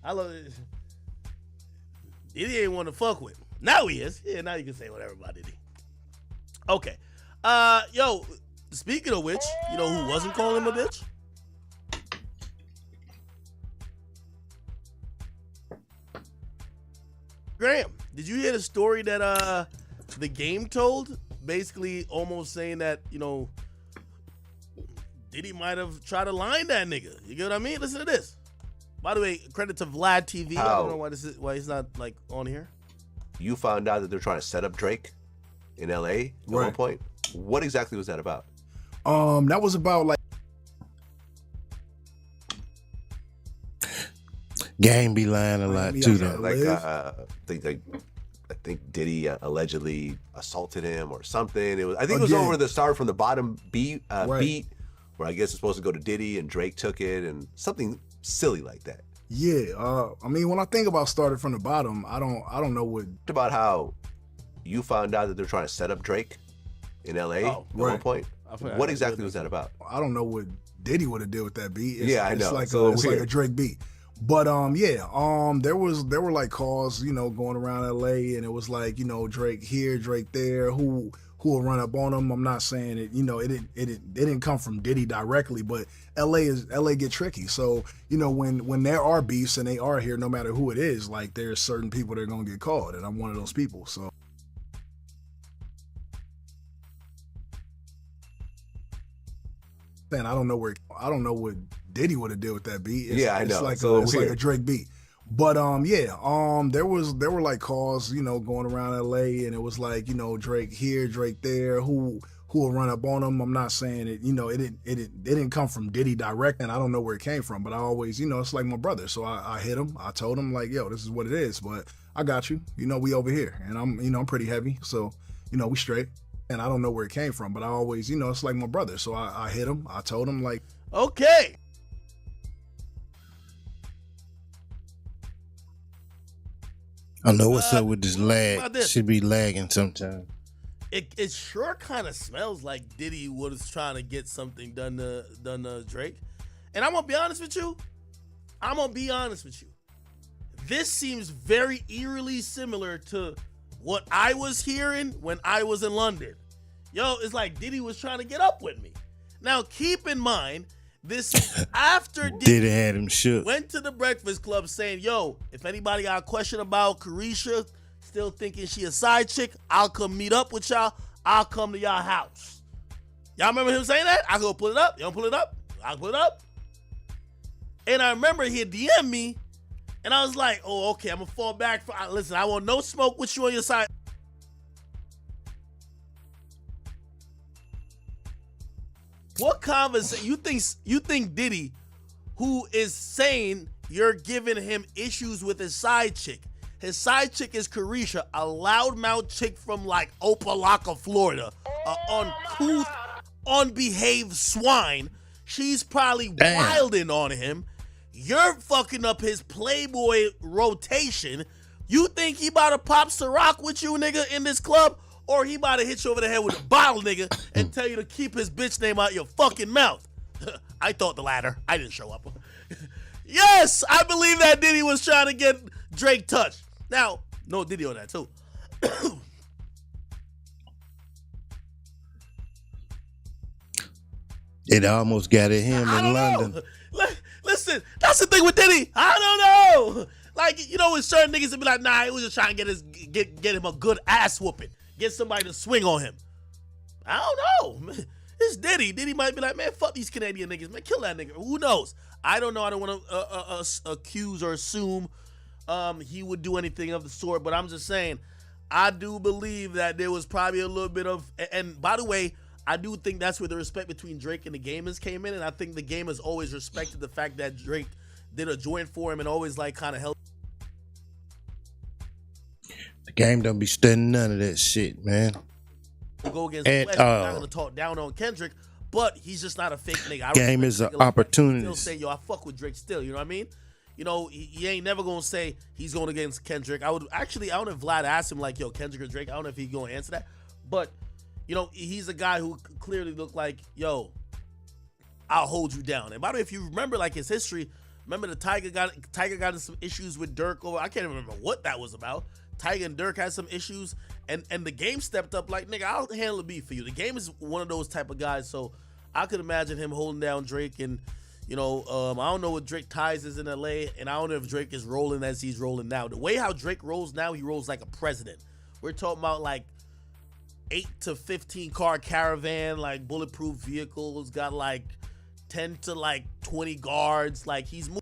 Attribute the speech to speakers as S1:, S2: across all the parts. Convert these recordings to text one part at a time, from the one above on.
S1: I love it. Diddy ain't want to fuck with. Now he is. Yeah, now you can say whatever about Diddy. Okay. Yo, speaking of which, you know who wasn't calling him a bitch? Graham, did you hear the story that the game told? Basically almost saying that, you know, Diddy might have tried to line that nigga. You get what I mean? Listen to this. By the way, credit to Vlad TV. I don't know why he's not like on here.
S2: You found out that they're trying to set up Drake in LA at one point. What exactly was that about?
S3: That was about like
S4: Game be lying a lot too, though.
S2: I think Diddy allegedly assaulted him or something. It was over the Start from the Bottom beat, where I guess it's supposed to go to Diddy and Drake took it and something silly like that.
S3: Yeah, I mean, when I think about Started from the Bottom, I don't know what
S2: about how you found out that they're trying to set up Drake in LA at one point. What exactly was that about?
S3: I don't know what Diddy would have did with that beat.
S2: I know.
S3: It's like a Drake beat. But there were like calls, you know, going around LA, and it was like, you know, Drake here, Drake there, who will run up on him. I'm not saying it, you know, it didn't come from Diddy directly, but LA get tricky. So, you know, when there are beefs and they are here, no matter who it is, like there's certain people that are gonna get called, and I'm one of those people. So I don't know what Diddy would have did with that beat.
S2: I know.
S3: It's like a Drake beat. But there were like calls, you know, going around LA, and it was like, you know, Drake here, Drake there, who will run up on him. I'm not saying it, you know, it didn't come from Diddy direct, and I don't know where it came from, but I always, you know, it's like my brother. So I hit him. I told him like, yo, this is what it is, but I got you. You know, we over here, and I'm pretty heavy, so, you know, we straight. And I don't know where it came from, but I always, you know, it's like my brother. So I hit him. I told him like,
S1: okay.
S4: I know what's up with this lag. Should be lagging sometimes.
S1: It sure kind of smells like Diddy was trying to get something done to Drake. And I'm gonna be honest with you. This seems very eerily similar to what I was hearing when I was in London. Yo, it's like Diddy was trying to get up with me. Now, keep in mind, this is after
S4: Diddy had him shook.
S1: Went to the Breakfast Club saying, yo, if anybody got a question about Carisha still thinking she a side chick, I'll come meet up with y'all. I'll come to y'all house. Y'all remember him saying that? I go pull it up. You don't pull it up? I'll pull it up. And I remember he DM'd me, and I was like, oh, okay, I'm going to fall back. Listen, I want no smoke with you on your side. What conversation you think Diddy, who is saying you're giving him issues with his side chick? His side chick is Carisha, a loudmouth chick from like Opelika, Florida, uncouth, unbehaved swine. She's probably wilding on him. You're fucking up his Playboy rotation. You think he about to pop Ciroc with you, nigga, in this club? Or he about to hit you over the head with a bottle, nigga, and tell you to keep his bitch name out your fucking mouth? I thought the latter. I didn't show up. Yes, I believe that Diddy was trying to get Drake touched. Now, no Diddy on that, too.
S4: It almost got at him in London.
S1: Listen, that's the thing with Diddy. I don't know. Like, you know, with certain niggas that be like, nah, he was just trying to get him a good ass whooping. Get somebody to swing on him. I don't know. It's Diddy. Diddy might be like, man, fuck these Canadian niggas. Man, kill that nigga. Who knows? I don't know. I don't want to accuse or assume he would do anything of the sort. But I'm just saying, I do believe that there was probably a little bit of, and by the way, I do think that's where the respect between Drake and the Gamers came in. And I think the Gamers always respected the fact that Drake did a joint for him and always like kind of helped.
S4: The Game don't be studying none of that shit, man.
S1: Go against West. I'm not gonna talk down on Kendrick, but he's just not a fake nigga.
S4: Game is an opportunity.
S1: Still say, yo, I fuck with Drake still. You know what I mean? You know, he ain't never gonna say he's going against Kendrick. I don't know if Vlad asked him like, yo, Kendrick or Drake. I don't know if he's gonna answer that, but you know, he's a guy who clearly looked like, yo, I'll hold you down. And by the way, if you remember like his history, Remember the Tiger got into some issues with Dirk over. I can't even remember what that was about. Tiger and Dirk had some issues, and the game stepped up like, nigga, I'll handle the beef for you. The game is one of those type of guys, so I could imagine him holding down Drake. And I don't know what Drake ties is in LA, and I don't know if Drake is rolling as he's rolling now. The way how Drake rolls now, he rolls like a president. We're talking about like 8 to 15 car caravan, like bulletproof vehicles, got like 10 to like 20 guards, like he's moving.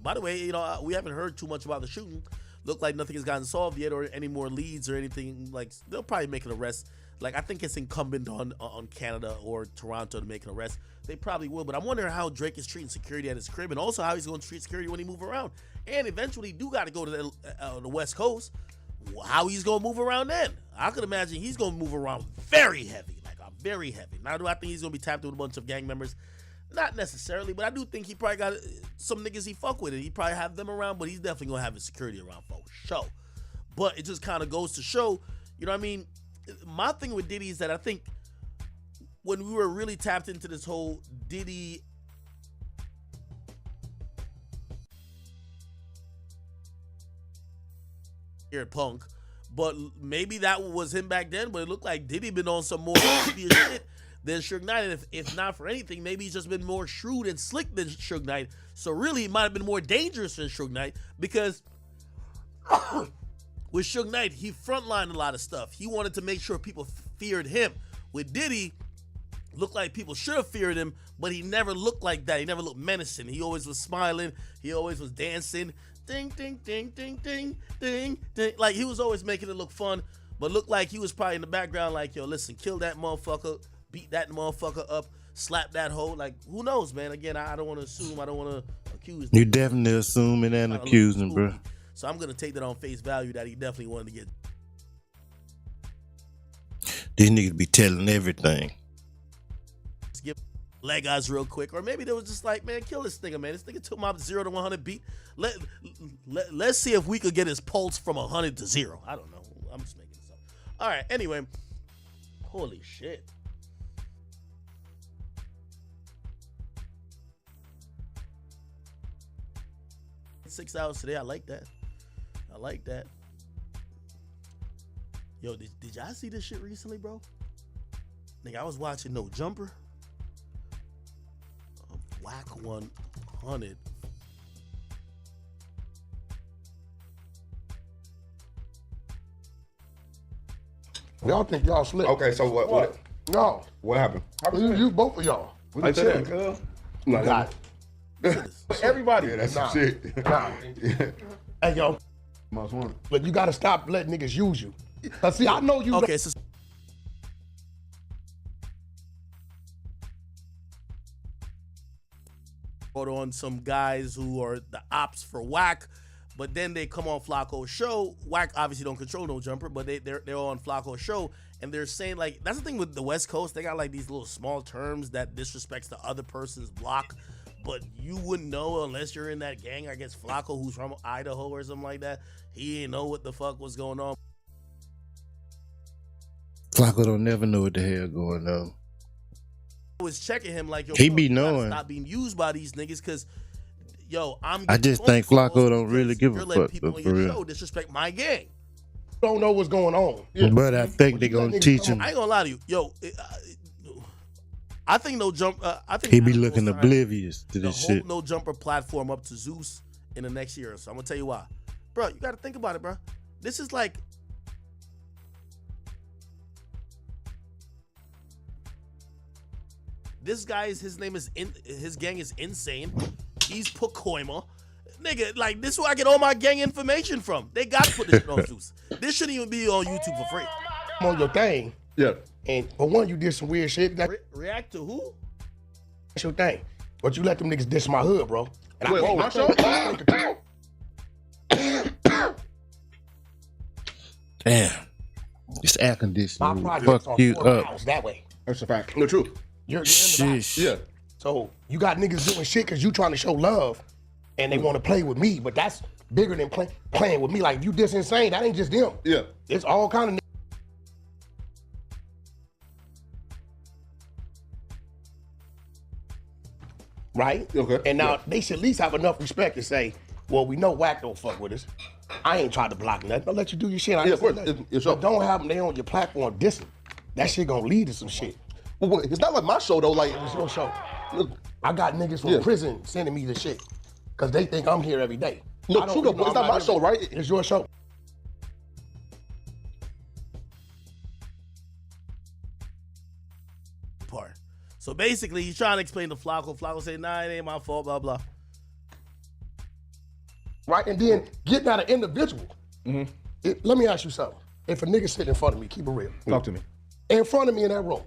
S1: By the way, we haven't heard too much about the shooting. Look like nothing has gotten solved yet, or any more leads or anything. Like, they'll probably make an arrest. Like, I think it's incumbent on Canada or Toronto to make an arrest. They probably will, but I'm wondering how Drake is treating security at his crib, and also how he's going to treat security when he move around. And eventually, do got to go to the West Coast. How he's going to move around then? I could imagine he's going to move around very heavy, very heavy. Now, do I think he's going to be tapped with a bunch of gang members? Not necessarily, but I do think he probably got some niggas he fuck with, and he probably have them around, but he's definitely going to have his security around for sure. But it just kind of goes to show, you know what I mean? My thing with Diddy is that I think when we were really tapped into this whole Diddy punk, but maybe that was him back then, but it looked like Diddy been on some more shit than Suge Knight, and if not for anything, maybe he's just been more shrewd and slick than Suge Knight. So really, he might have been more dangerous than Suge Knight, because with Suge Knight, he frontlined a lot of stuff. He wanted to make sure people feared him. With Diddy, looked like people should have feared him, but he never looked like that. He never looked menacing. He always was smiling. He always was dancing. Ding, ding, ding, ding, ding, ding, ding. Like, he was always making it look fun, but looked like he was probably in the background like, yo, listen, kill that motherfucker, beat that motherfucker up, slap that hoe. Like, who knows, man? Again, I don't want to assume. I don't want to accuse.
S4: You definitely assuming and accusing, bro.
S1: So I'm going to take that on face value that he definitely wanted to get.
S4: These niggas be telling everything.
S1: Let's give leg eyes real quick. Or maybe they was just like, man, kill this nigga, man. This nigga took my 0 to 100 beat. Let's see if we could get his pulse from 100 to 0. I don't know. I'm just making this up. All right, anyway. Holy shit. $6 hours today. I like that. I like that. Yo, did y'all see this shit recently, bro? Nigga, I was watching No Jumper. Whack 100.
S5: Y'all think y'all slick.
S6: Okay, so what?
S5: No.
S6: What happened?
S5: You both of y'all.
S6: I said, cuz.
S5: Got it. Everybody.
S6: Yeah, that's some shit.
S5: Nah. Hey, yo.
S6: Most wanted.
S5: But you got to stop letting niggas use you. Cause see, I know you.
S1: Okay, so brought on some guys who are the ops for Whack, but then they come on Flacco's show. Whack obviously don't control No Jumper, but they're on Flacco's show, and they're saying, like, that's the thing with the West Coast. They got like these little small terms that disrespects the other person's block, but you wouldn't know unless you're in that gang. I guess Flacco, who's from Idaho or something like that, he didn't know what the fuck was going on.
S4: Flacco don't never know what the hell going on.
S1: I was checking him like, yo,
S4: he
S1: bro,
S4: be
S1: you gotta
S4: knowing.
S1: stop being used by these niggas, because, yo,
S4: I just think Flacco don't really give a
S1: you're letting
S4: fuck,
S1: people
S4: for
S1: on your
S4: real.
S1: show disrespect my gang.
S5: don't know what's going on.
S4: But I think they're gonna teach him.
S1: I ain't gonna lie to you, yo. I think No Jumper. I think
S4: He be
S1: Apple
S4: looking
S1: signed
S4: oblivious to
S1: the
S4: this
S1: whole
S4: shit.
S1: No Jumper platform up to Zeus in the next year. So I'm gonna tell you why, bro. You gotta think about it, bro. This is like, this guy is, his name is, his gang is Insane. He's Pacoima. Nigga, like, this is where I get all my gang information from. They got to put this shit on Zeus. This shouldn't even be on YouTube for free.
S5: I'm on your thing.
S6: Yeah.
S5: And for one, you did some weird shit. That's
S1: React to who?
S5: your thing. But you let them niggas diss my hood, bro. And
S6: Wait,
S5: I
S6: my show?
S4: Damn, this air
S5: my
S4: conditioning will
S5: projects
S4: fuck
S5: are
S4: you
S5: 4
S4: up.
S5: miles that way.
S6: That's a fact. The truth.
S5: You're in the back.
S4: Shish.
S6: Yeah.
S5: So you got niggas doing shit because you trying to show love and they want to play with me, but that's bigger than playing with me. Like, if you diss Insane, that ain't just them.
S6: Yeah.
S5: It's all kind of right?
S6: Okay.
S5: And now
S6: Yeah.
S5: they should at least have enough respect to say, well, we know Wack don't fuck with us. I ain't tried to block nothing. I'll let you do your shit. I
S6: Yeah,
S5: ain't
S6: of course.
S5: say nothing.
S6: It's your-
S5: But don't have them there on your platform dissing. That shit gonna lead to some shit.
S6: Well, it's not like my show though. Like,
S5: It's your show. I got niggas from
S6: Yeah.
S5: prison sending me the shit because they think I'm here every day.
S6: No,
S5: I don't-
S6: true though,
S5: you know,
S6: but it's
S5: I'm
S6: not my
S5: here
S6: show,
S5: every-
S6: right?
S5: It's your show.
S1: Part. So basically, he's trying to explain to Flacco. Flacco say, nah, it ain't my fault, blah, blah.
S5: Right? And then getting at an individual.
S6: Mm-hmm.
S5: Let me ask you something. If a nigga sitting in front of me, keep it real.
S6: talk to me.
S5: In front of me in that room,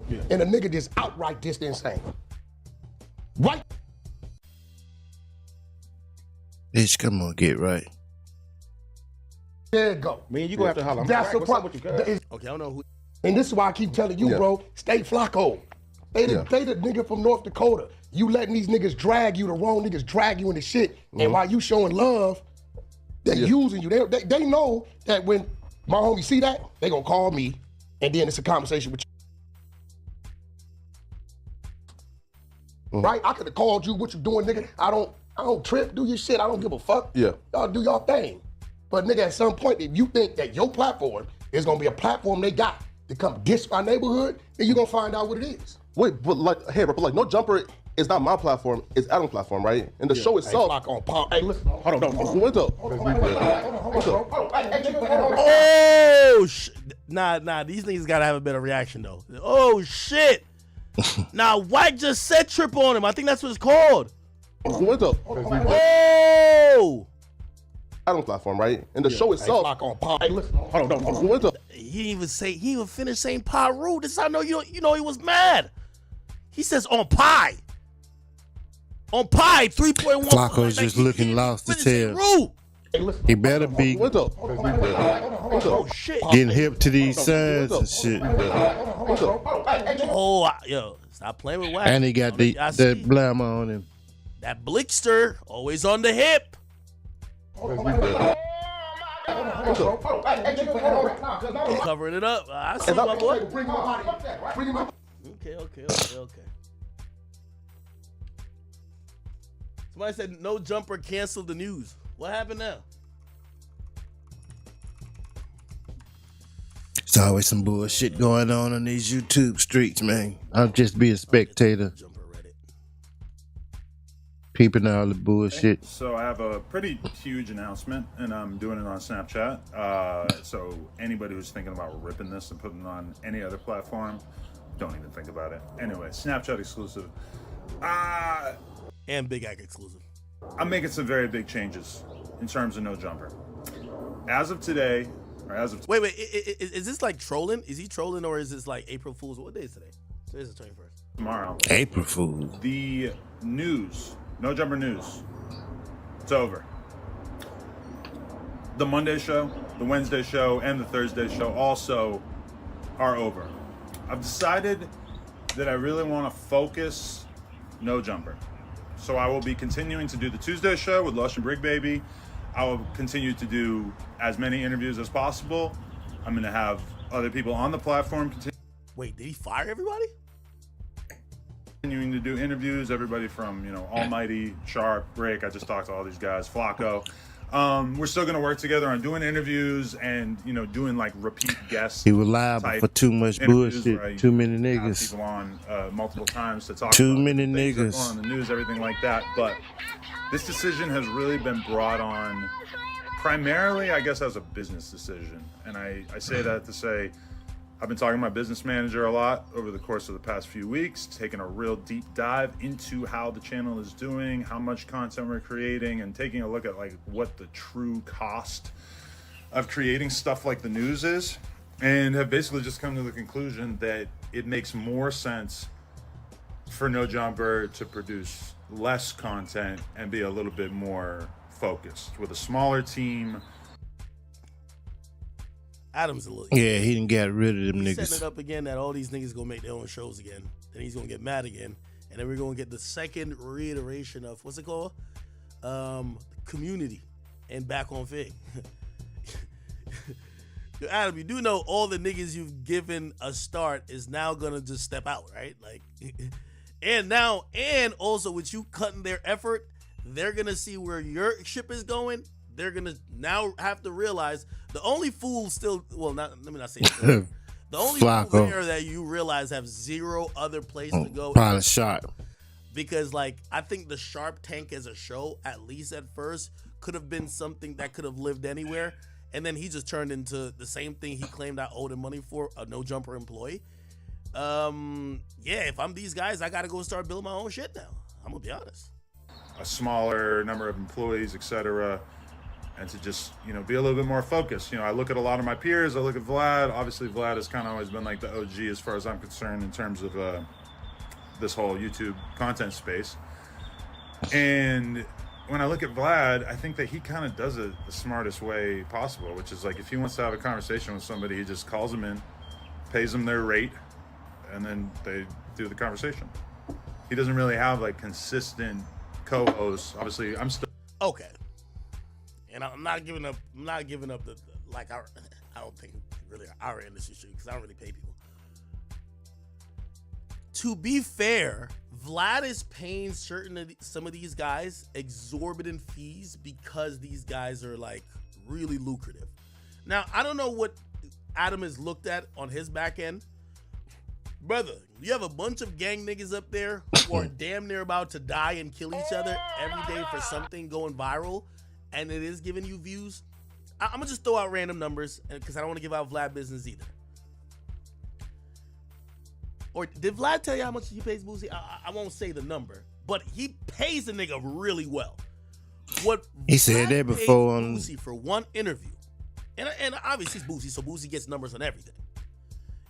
S5: and a nigga just outright dissed insane. Right?
S4: Bitch, come on, get right.
S5: There you go.
S6: Man, you gonna have to holler. I'm
S5: That's
S6: like,
S5: the
S6: what's up
S5: problem.
S6: with you, guys?
S1: Okay, I don't know who.
S5: And this is why I keep telling you,
S6: Yeah.
S5: bro, stay Flacco. They the,
S6: Yeah.
S5: they the nigga from North Dakota. You letting these niggas drag you, the wrong niggas drag you into shit. And while you showing love, they're using you. They know that when my homie see that, they gonna call me, and then it's a conversation with you. Right? I could have called you, what you doing, nigga? I don't trip, do your shit. I don't give a fuck.
S6: Yeah.
S5: Y'all do y'all thing. But nigga, at some point, if you think that your platform is gonna be a platform they got to come diss my neighborhood, then you gonna find out what it is.
S6: Wait, but like, hey, bro, but like, No Jumper is not my platform. It's Adam's platform, right? And the show
S5: Hey,
S6: itself.
S5: Flock on pump. Hey, listen. Hold on.
S6: What's up?
S1: Oh, nah, these niggas gotta have a better reaction, though. Oh, shit. Nah, White just said trip on him. I think that's what it's called.
S6: What's up?
S1: Oh!
S6: Adam's platform, right? And the show
S5: Hey,
S6: itself.
S5: Flock on pump. Hey, listen. Hold on.
S6: What's up?
S1: He didn't even finish saying Paru. This is how I know you know he was mad. He says on pie. On pie, 3.1.
S4: Flacco's just
S1: he
S4: looking
S1: didn't
S4: lost to
S1: finish saying
S4: tell.
S1: Ru.
S5: Hey, listen.
S4: He better be
S6: What's up? What's
S1: Oh,
S6: up?
S1: shit.
S4: getting hip to these signs and shit.
S6: What's up?
S1: Oh, yo, stop playing with Wack.
S4: And he got
S1: I see.
S4: that blammer on him.
S1: That Blickster, always on the hip. Covering it up. I see my boy.
S5: Bring him up. Bring him up.
S1: Okay. Somebody said No Jumper canceled the news. What happened now?
S4: There's always some bullshit going on these YouTube streets, man. I'll just be a spectator,
S1: Jumper Reddit.
S4: peeping all the bullshit.
S7: So I have a pretty huge announcement, and I'm doing it on Snapchat. So anybody who's thinking about ripping this and putting it on any other platform, don't even think about it. Anyway, Snapchat exclusive.
S1: And Big Act exclusive.
S7: I'm making some very big changes in terms of No Jumper. As of today, or as of
S1: Wait, is this like trolling? Is he trolling or is this like April Fool's? What day is today? Today's the 21st.
S7: tomorrow,
S4: April Fool.
S7: the news, No Jumper news, it's over. The Monday show, the Wednesday show, and the Thursday show also are over. I've decided that I really want to focus No Jumper. So I will be continuing to do the Tuesday show with Lush and Brig Baby. I will continue to do as many interviews as possible. I'm going to have other people on the platform
S1: Wait, did he fire everybody?
S7: continuing to do interviews. Everybody from, Almighty, Sharp, Rick. I just talked to all these guys, Flacco. We're still going to work together on doing interviews and, doing like repeat guests.
S4: He was liable
S7: type
S4: for too much
S7: interviews where I
S4: bullshit. Too many
S7: have
S4: niggas.
S7: people on multiple times to talk
S4: Too
S7: about
S4: many
S7: things that are
S4: niggas.
S7: going on the news, everything like that. But this decision has really been brought on primarily, I guess, as a business decision. And I say that to say I've been talking to my business manager a lot over the course of the past few weeks, taking a real deep dive into how the channel is doing, how much content we're creating, and taking a look at like what the true cost of creating stuff like the news is, and have basically just come to the conclusion that it makes more sense for No Jumper to produce less content and be a little bit more focused with a smaller team.
S1: Adam's a little.
S4: Yeah, he didn't get rid of them
S1: He's setting it
S4: niggas.
S1: up again that all these niggas gonna make their own shows again. Then he's gonna get mad again, and then we're gonna get the second reiteration of what's it called, Community, and back on Fig. Yo, Adam, you do know all the niggas you've given a start is now gonna just step out, right? Like, And also with you cutting their effort, they're gonna see where your ship is going. They're gonna now have to realize the only fool still. Well, let me not say that. The only fool there that you realize have zero other place to go.
S4: Probably Sharp.
S1: Because like I think the Sharp Tank as a show, at least at first, could have been something that could have lived anywhere, and then he just turned into the same thing he claimed I owed him money for, a no jumper employee. Yeah, if I'm these guys, I gotta go start building my own shit now. I'm gonna be honest.
S7: A smaller number of employees, etc., and to just, be a little bit more focused. I look at a lot of my peers. I look at Vlad. Obviously, Vlad has kind of always been like the OG as far as I'm concerned in terms of this whole YouTube content space. And when I look at Vlad, I think that he kind of does it the smartest way possible, which is like if he wants to have a conversation with somebody, he just calls them in, pays them their rate, and then they do the conversation. He doesn't really have like consistent co-hosts. Obviously, I'm still
S1: okay, and I'm not giving up. I'm not giving up the like. I don't think really our industry should, because I don't really pay people. To be fair, Vlad is paying some of these guys exorbitant fees because these guys are like really lucrative. Now, I don't know what Adam has looked at on his back end. Brother, you have a bunch of gang niggas up there who are damn near about to die and kill each other every day for something going viral, and it is giving you views. I'm gonna just throw out random numbers because I don't want to give out Vlad business either. Or did Vlad tell you how much he pays Boosie? I won't say the number, but he pays the nigga really well. What
S4: he said that before on
S1: Boosie for one interview, and obviously it's Boosie, so Boosie gets numbers on everything.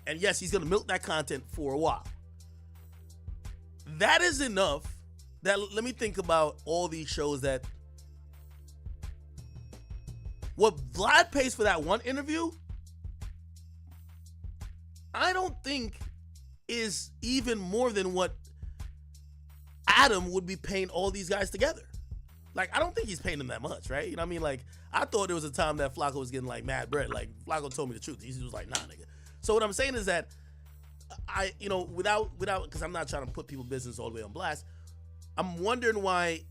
S1: And yes, he's gonna milk that content for a while. That is enough. Let me think about all these shows that what Vlad pays for that one interview, I don't think is even more than what Adam would be paying all these guys together. Like, I don't think he's paying them that much, right? You know what I mean? Like, I thought there was a time that Flacco was getting like mad bread. Like, Flacco told me the truth. He was like, nah, nigga. So what I'm saying is that without, because I'm not trying to put people's business all the way on blast, I'm wondering why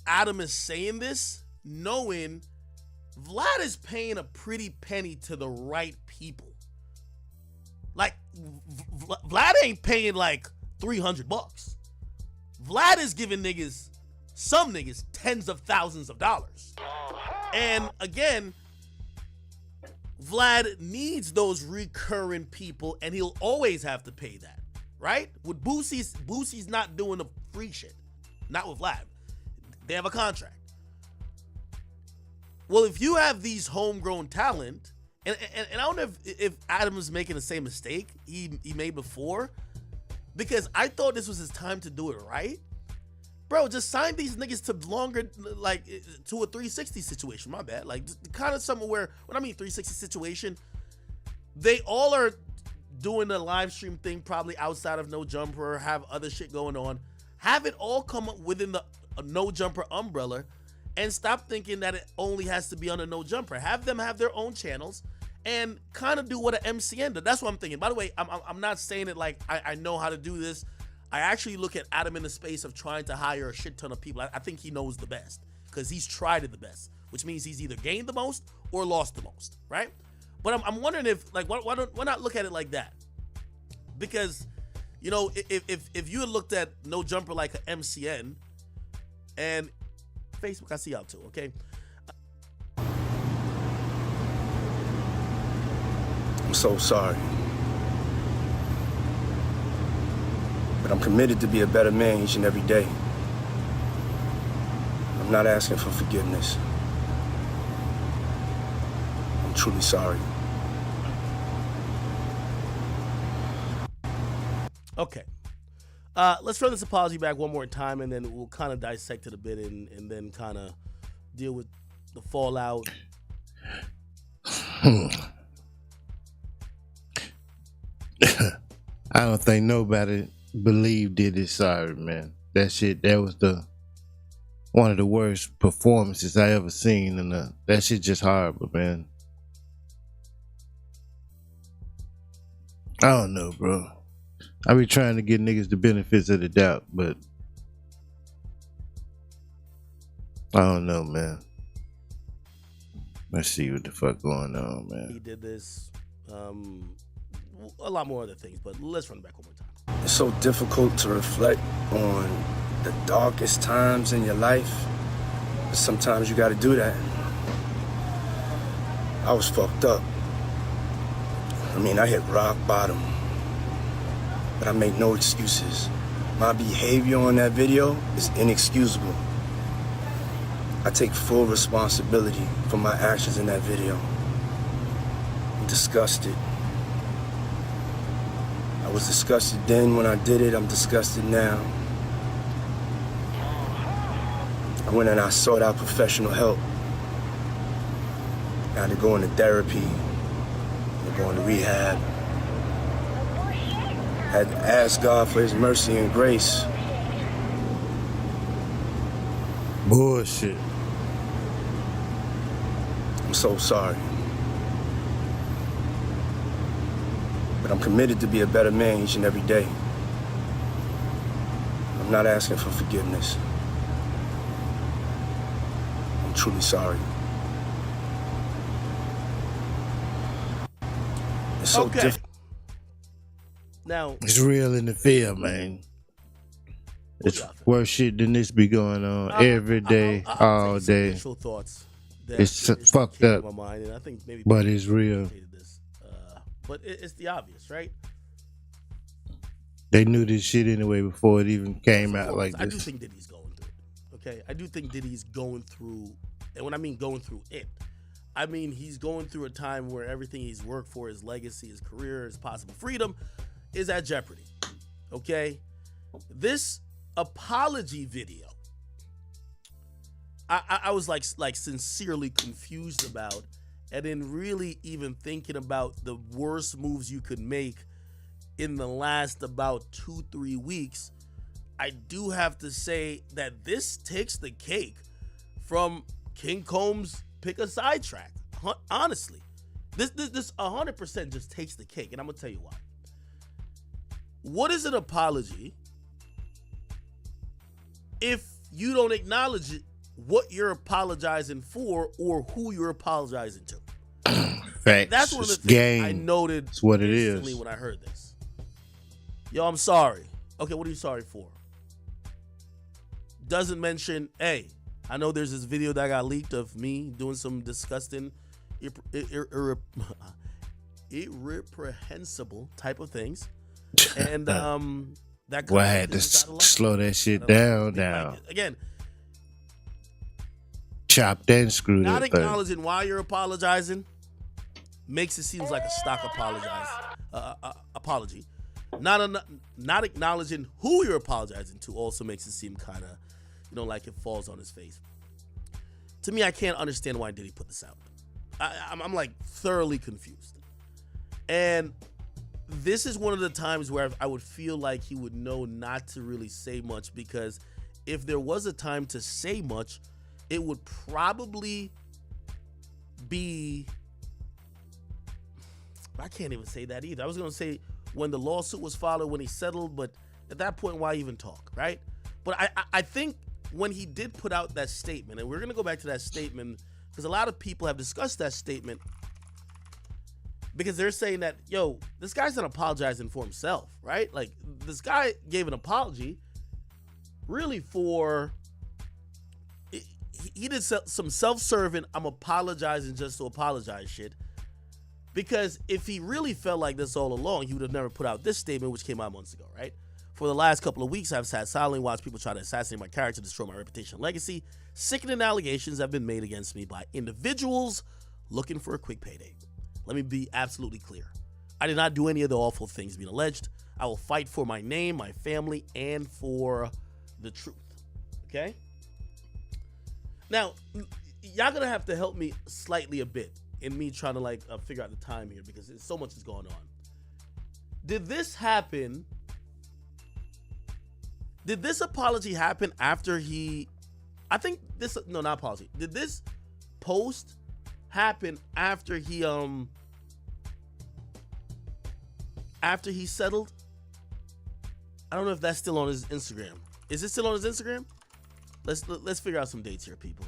S1: Adam is saying this, knowing Vlad is paying a pretty penny to the right people. Like, Vlad ain't paying like $300. Vlad is giving some niggas tens of thousands of dollars. And again, Vlad needs those recurring people, and he'll always have to pay that, right? With Boosie's not doing the free shit. Not with Vlad. They have a contract. Well, if you have these homegrown talent, and I don't know if Adam is making the same mistake he made before, because I thought this was his time to do it right. Bro, just sign these niggas to longer, like, to a 360 situation. My bad. Like, kind of somewhere where, when I mean 360 situation, they all are doing the live stream thing probably outside of No Jumper or have other shit going on. Have it all come up within the No Jumper umbrella, and stop thinking that it only has to be on a No Jumper. Have them have their own channels and kind of do what an MCN does. That's what I'm thinking. By the way, I'm not saying it like I know how to do this. I actually look at Adam in the space of trying to hire a shit ton of people. I think he knows the best because he's tried it the best, which means he's either gained the most or lost the most, right? But I'm wondering if, like, why not look at it like that? Because, you know, if you had looked at No Jumper like an MCN, and Facebook, I see y'all too, okay?
S8: I'm so sorry. But I'm committed to be a better man each and every day. I'm not asking for forgiveness. I'm truly sorry.
S1: Okay. Let's run this apology back one more time, and then we'll kind of dissect it a bit and then kind of deal with the fallout.
S4: I don't think nobody believed Diddy sorry, man. That was one of the worst performances I ever seen, and that shit just horrible, man. I don't know, bro. I be trying to get niggas the benefits of the doubt, but I don't know, man. Let's see what the fuck going on, man.
S1: He did this, a lot more other things, but let's run it back one more time.
S8: It's so difficult to reflect on the darkest times in your life, but sometimes you gotta do that. I was fucked up. I mean, I hit rock bottom, but I make no excuses. My behavior on that video is inexcusable. I take full responsibility for my actions in that video. I'm disgusted. I was disgusted then when I did it, I'm disgusted now. I went and I sought out professional help. I had to go into therapy, I go into rehab. I had to ask God for his mercy and grace.
S4: Bullshit.
S8: I'm so sorry. But I'm committed to be a better man each and every day. I'm not asking for forgiveness. I'm truly sorry. It's so
S1: Okay.
S8: difficult.
S1: Now,
S4: It's real in the field, man. It's
S1: y'all think?
S4: worse shit than this be going on every day,
S1: I'll
S4: all
S1: take some
S4: day.
S1: initial thoughts that
S4: It's fucked
S1: came to
S4: up,
S1: my mind, and I think maybe
S4: but
S1: people
S4: it's real.
S1: anticipated this. But it's the obvious, right?
S4: They knew this shit anyway before it even came out like
S1: I do
S4: this.
S1: think Diddy's going through it. Okay, I do think Diddy's going through, and when I mean going through it, I mean he's going through a time where everything he's worked for, his legacy, his career, his possible freedom, is at jeopardy. Okay, this apology video, I was like sincerely confused about, and then really even thinking about the worst moves you could make in the last about 2-3 weeks. I do have to say that this takes the cake from King Combs' pick a sidetrack. Honestly, this 100% just takes the cake, and I'm gonna tell you why. What is an apology if you don't acknowledge it, what you're apologizing for or who you're apologizing to?
S4: Facts.
S1: That's one of the
S4: It's
S1: things I
S4: game.
S1: noted
S4: It's what it
S1: instantly
S4: is.
S1: when I heard this. Yo, I'm sorry. Okay, what are you sorry for? Doesn't mention, hey, I know there's this video that got leaked of me doing some disgusting, irreprehensible type of things. And that
S4: Well, I had to slow that shit down now.
S1: Again,
S4: Chopped and screwed
S1: not
S4: up. Thing.
S1: acknowledging why you're apologizing makes it seem like a stock apology. Not acknowledging who you're apologizing to also makes it seem kind of, like it falls on his face. To me, I can't understand why Diddy put this out. I'm like thoroughly confused. And this is one of the times where I would feel like he would know not to really say much, because if there was a time to say much, it would probably be, I can't even say that either. I was going to say when the lawsuit was filed or when he settled, but at that point, why even talk, right? But I think when he did put out that statement, and we're going to go back to that statement because a lot of people have discussed that statement, because they're saying that, yo, this guy's not apologizing for himself, right? Like, this guy gave an apology really for, he did some self-serving, I'm apologizing just to apologize shit. Because if he really felt like this all along, he would have never put out this statement, which came out months ago, right? For the last couple of weeks, I've sat silently, watched people try to assassinate my character, destroy my reputation and legacy. Sickening allegations have been made against me by individuals looking for a quick payday. Let me be absolutely clear. I did not do any of the awful things being alleged. I will fight for my name, my family, and for the truth. Okay? Now, y'all gonna have to help me slightly a bit in me trying to figure out the time here, because so much is going on. Did this happen? Did this apology happen after he? I think this. No, not apology. Did this post happen after he settled? I don't know if that's still on his Instagram. Is it still on his Instagram? Let's figure out some dates here, people.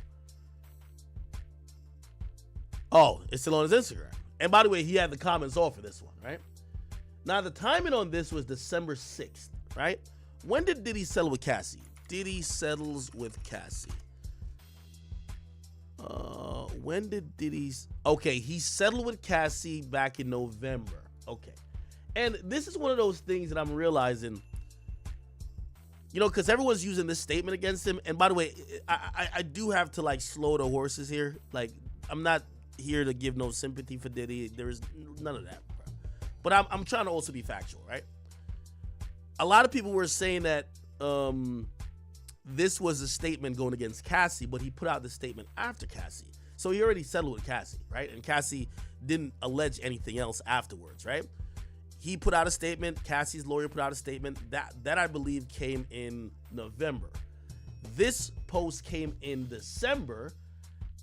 S1: Oh, it's still on his Instagram. And by the way, he had the comments off for this one, right? Now, the timing on this was December 6th, right? When did Diddy settle with Cassie? Diddy settles with Cassie. When did Diddy's... Okay, he settled with Cassie back in November. Okay. And this is one of those things that I'm realizing, you know, because everyone's using this statement against him. And by the way, I do have to, like, slow the horses here. Like, I'm not here to give no sympathy for Diddy. There's none of that, bro. But I'm trying to also be factual, right? A lot of people were saying that this was a statement going against Cassie, but he put out the statement after Cassie. So he already settled with Cassie, right? And Cassie didn't allege anything else afterwards, right? He put out a statement. Cassie's lawyer put out a statement. That I believe came in November. This post came in December.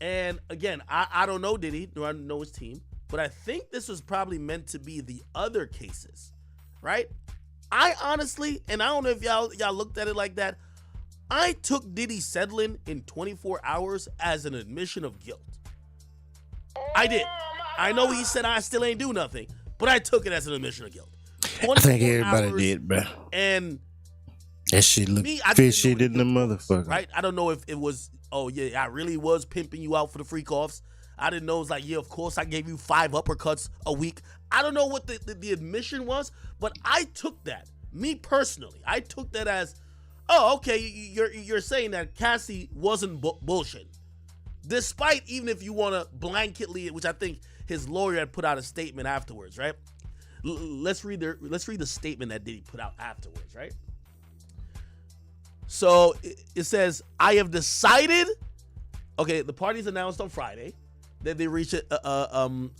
S1: And again, I don't know Diddy, nor I know his team, but I think this was probably meant to be the other cases, right? I honestly, and I don't know if y'all looked at it like that, I took Diddy settling in 24 hours as an admission of guilt. I did. I know he said I still ain't do nothing, but I took it as an admission of guilt.
S4: I think everybody did, bro.
S1: And
S4: that shit looked fishy in the motherfucker.
S1: Right? I don't know if it was, oh yeah, I really was pimping you out for the freak offs. I didn't know it was like, yeah, of course I gave you 5 uppercuts a week. I don't know what the admission was, but I took that. Me personally, I took that as, oh, okay, you're saying that Cassie wasn't bullshit. Despite, even if you want to blanketly, which I think his lawyer had put out a statement afterwards, right? Let's read the statement that Diddy put out afterwards, right? So it says, I have decided, okay, the parties announced on Friday that they reached a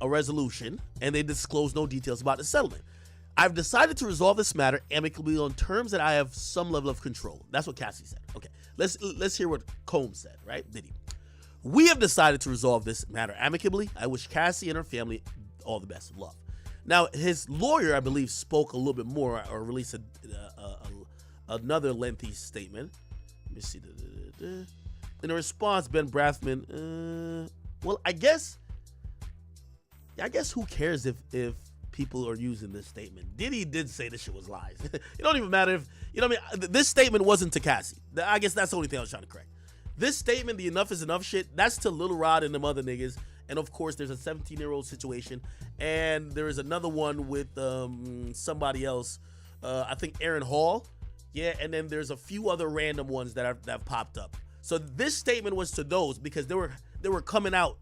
S1: resolution and they disclosed no details about the settlement. I've decided to resolve this matter amicably on terms that I have some level of control. That's what Cassie said. Okay, let's hear what Combs said, right? Diddy. We have decided to resolve this matter amicably. I wish Cassie and her family all the best of love. Now, his lawyer, I believe, spoke a little bit more or released another lengthy statement. Let me see. In a response, Ben Brathman, well, I guess who cares if people are using this statement. Diddy did say this shit was lies. It don't even matter if, you know what I mean? This statement wasn't to Cassie. I guess that's the only thing I was trying to correct. This statement, the enough is enough shit, that's to Lil Rod and them other niggas. And of course, there's a 17-year-old situation. And there is another one with somebody else. I think Aaron Hall. Yeah, and then there's a few other random ones that have popped up. So this statement was to those because they were coming out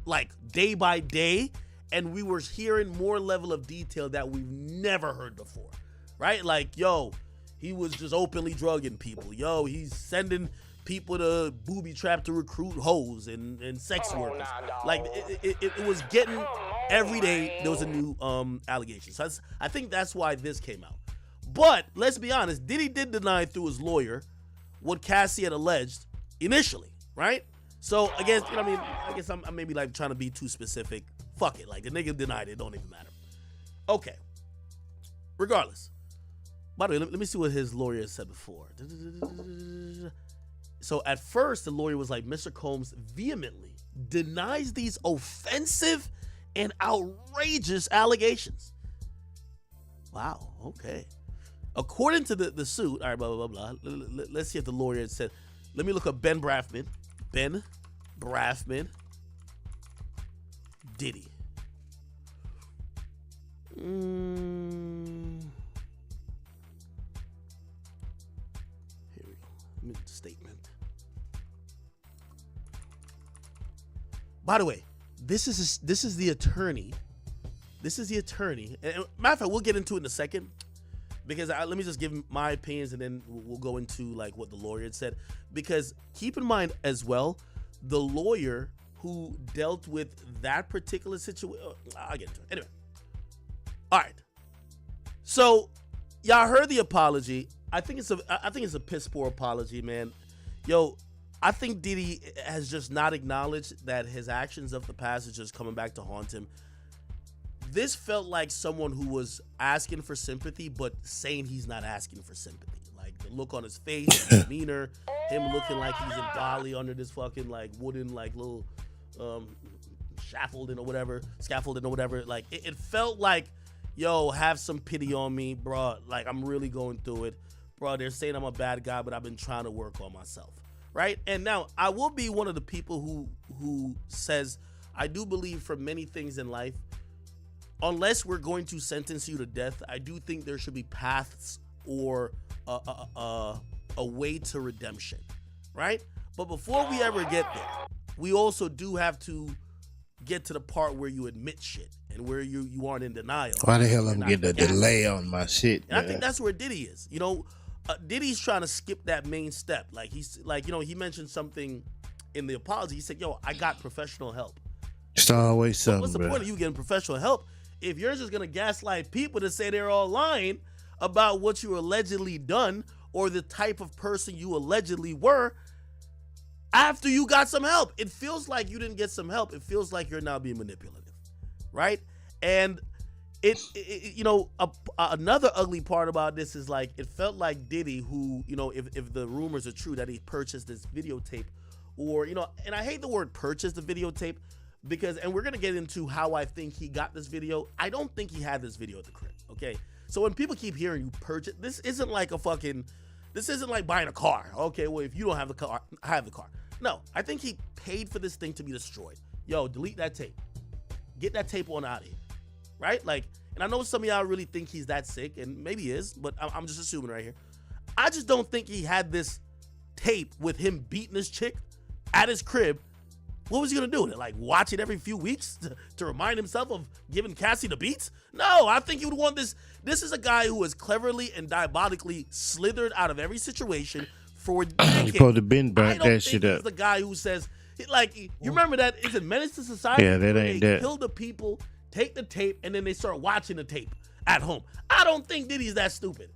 S1: like day by day. And we were hearing more level of detail that we've never heard before, right? Like, yo, he was just openly drugging people. Yo, he's sending people to booby trap to recruit hoes and sex workers. Like, it was getting, every day there was a new allegation. So I think that's why this came out. But let's be honest, Diddy did deny through his lawyer what Cassie had alleged initially, right? So again, you know what I mean? I guess I'm maybe like trying to be too specific. Fuck it, like the nigga denied it, don't even matter. Okay. Regardless. By the way, let me see what his lawyer said before. So at first, the lawyer was like, Mr. Combs vehemently denies these offensive and outrageous allegations. Wow, okay. According to the suit, all right, blah, blah, blah, blah. Let's see if the lawyer said, let me look up Ben Brathman. Ben Brathman. Diddy. Here we go. Let me get the statement. By the way, this is the attorney. This is the attorney. And matter of fact, we'll get into it in a second because let me just give my opinions and then we'll go into like what the lawyer had said. Because keep in mind as well, the lawyer who dealt with that particular situation. I'll get into it. Anyway. All right. So y'all heard the apology. I think it's a piss poor apology, man. Yo, I think Diddy has just not acknowledged that his actions of the past is just coming back to haunt him. this felt like someone who was asking for sympathy, but saying he's not asking for sympathy. Like the look on his face, the demeanor, him looking like he's in Bali under this fucking like wooden like little scaffolding or whatever. Like it felt like, yo, have some pity on me, bro. Like I'm really going through it, bro. They're saying I'm a bad guy, but I've been trying to work on myself, right? And now I will be one of the people who says I do believe for many things in life, unless we're going to sentence you to death, I do think there should be paths or a way to redemption, right? But before we ever get there, we also do have to get to the part where you admit shit and where you aren't in denial.
S4: Why the hell I'm getting a delay on my shit?
S1: And I think that's where Diddy is. You know, Diddy's trying to skip that main step. Like he's like, you know, he mentioned something in the apology. He said, "Yo, I got professional help."
S4: It's always something.
S1: What's the point of you getting professional help if you're just gonna gaslight people to say they're all lying about what you allegedly done or the type of person you allegedly were after you got some help? It feels like you didn't get some help. It feels like you're now being manipulative, right? And it you know, another ugly part about this is like it felt like Diddy, who, you know, if the rumors are true that he purchased this videotape, or, you know, and I hate the word purchase the videotape, because, and we're gonna get into how I think he got this video. I don't think he had this video at the crib, okay? So when people keep hearing you purchase, this isn't like buying a car. Okay, well, if you don't have the car, I have the car. No, I think he paid for this thing to be destroyed. Yo, delete that tape. Get that tape on out of here, right? Like, and I know some of y'all really think he's that sick, and maybe he is, but I'm just assuming right here. I just don't think he had this tape with him beating this chick at his crib. What was he gonna do? Like watch it every few weeks to remind himself of giving Cassie the beats? No, I think he would want this. This is a guy who has cleverly and diabolically slithered out of every situation for decades.
S4: You supposed to been burnt that shit up.
S1: He's the guy who says, like, you remember that? Is it Menace to Society?
S4: Yeah, that ain't
S1: they
S4: that.
S1: Kill the people, take the tape, and then they start watching the tape at home. I don't think Diddy's that stupid.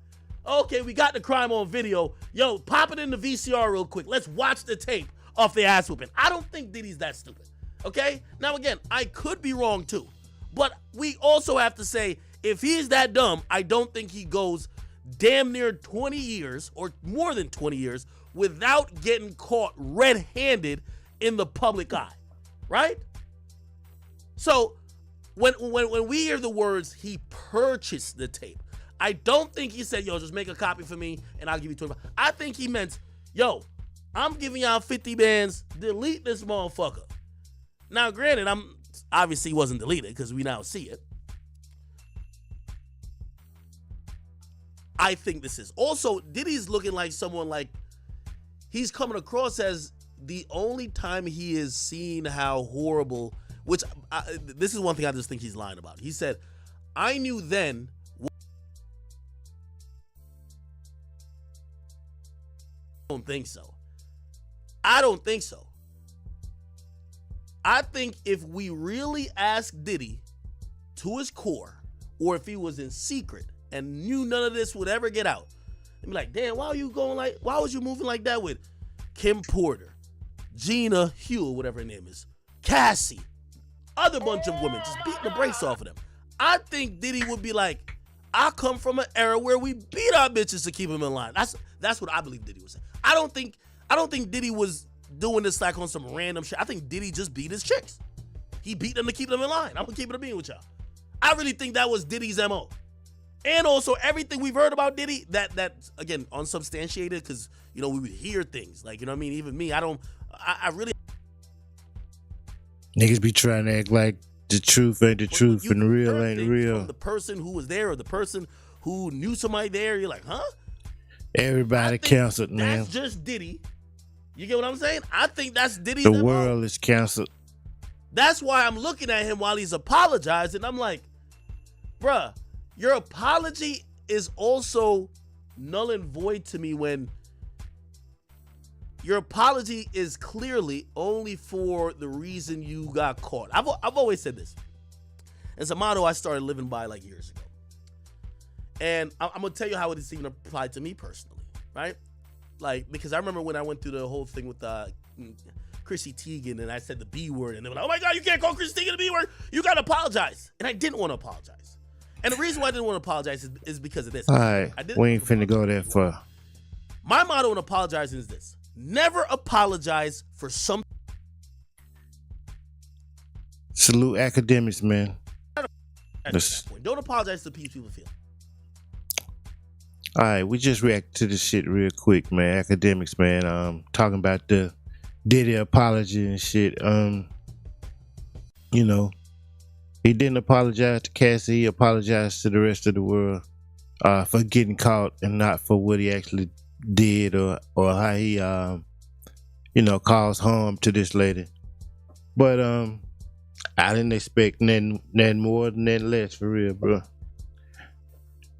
S1: Okay, we got the crime on video. Yo, pop it in the VCR real quick. Let's watch the tape off the ass whooping. I don't think Diddy's that stupid. Okay? Now again, I could be wrong too. But we also have to say, if he's that dumb, I don't think he goes damn near 20 years or more than 20 years without getting caught red-handed in the public eye. Right? So when we hear the words he purchased the tape, I don't think he said, yo, just make a copy for me and I'll give you 25. I think he meant, yo, I'm giving y'all 50 bands, delete this motherfucker. Now, granted, obviously wasn't deleted because we now see it. I think this is. Also, Diddy's looking like someone like, he's coming across as the only time he is seeing how horrible, which this is one thing I just think he's lying about. He said, I knew then. I don't think so. I think if we really ask Diddy to his core, or if he was in secret and knew none of this would ever get out, and be like, damn, why was you moving like that with Kim Porter, Gina Hugh, whatever her name is, Cassie, other bunch of women, just beating the brakes off of them. I think Diddy would be like, I come from an era where we beat our bitches to keep them in line. That's what I believe Diddy was saying. I don't think Diddy was doing this like on some random shit. I think Diddy just beat his chicks. He beat them to keep them in line. I'm gonna keep it a bean with y'all. I really think that was Diddy's MO. And also everything we've heard about Diddy, that again, unsubstantiated, because, you know, we would hear things like, you know what I mean? Even me, I really.
S4: Niggas be trying to act like the truth ain't the truth and the real ain't real.
S1: From the person who was there or the person who knew somebody there, you're like, huh?
S4: Everybody canceled, man.
S1: That's just Diddy. You get what I'm saying? I think that's Diddy's
S4: The world is canceled.
S1: That's why I'm looking at him while he's apologizing. I'm like, bruh, your apology is also null and void to me when your apology is clearly only for the reason you got caught. I've always said this. It's a motto I started living by like years ago. And I'm going to tell you how it is even applied to me personally, right? Like, because I remember when I went through the whole thing with Chrissy Teigen and I said the B word, and they were like, oh my God, you can't call Chrissy Teigen the B word. You got to apologize. And I didn't want to apologize. And the reason why I didn't want to apologize is because of this.
S4: All right, we ain't finna go that far.
S1: My motto in apologizing is this: never apologize for something.
S4: Salute Akademiks, man.
S1: Don't apologize to people feel.
S4: All right, we just react to this shit real quick, man. Akademiks, man. Talking about the Diddy apology and shit. You know, he didn't apologize to Cassie. He apologized to the rest of the world for getting caught and not for what he actually did or how he you know, caused harm to this lady. But I didn't expect nothing more than nothing less, for real, bro.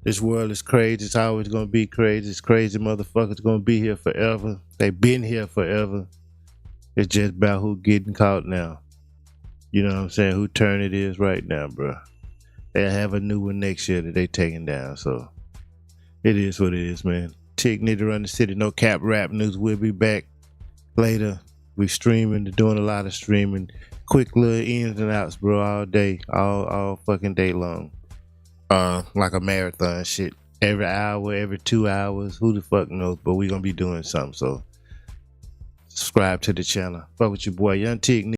S4: This world is crazy. It's always gonna be crazy. It's crazy motherfuckers gonna be here forever. They been here forever. It's just about who getting caught now. You know what I'm saying? Who turn it is right now, bro. They'll have a new one next year that they taking down. So it is what it is, man. Tick need to run the city. No cap rap news. We'll be back later. We streaming, doing a lot of streaming. Quick little ins and outs, bro, all day, all fucking day long. Like a marathon shit. Every hour, every 2 hours, who the fuck knows? But we gonna be doing something. So subscribe to the channel. Fuck with your boy, Young Tick.